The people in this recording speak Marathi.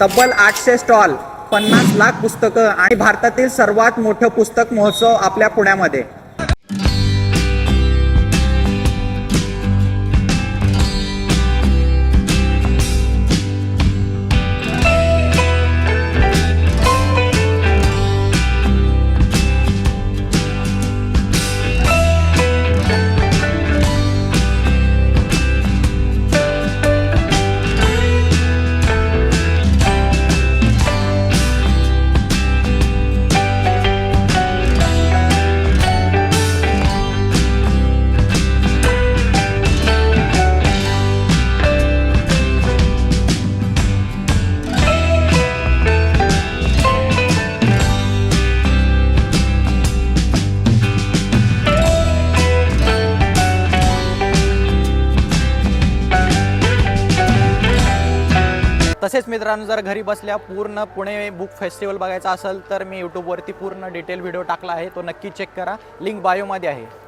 तब्बल 800 स्टॉल, 50 लाख पुस्तकं आणि भारतातील सर्वात मोठं पुस्तक महोत्सव आपल्या पुण्यामध्ये। तसेच मित्रांनो, जर घरी बसल्या पूर्ण पुणे बुक फेस्टिवल बघायचा असेल तर मी यूट्यूबवरती पूर्ण डिटेल व्हिडिओ टाकला आहे, तो नक्की चेक करा, लिंक बायोमध्ये आहे।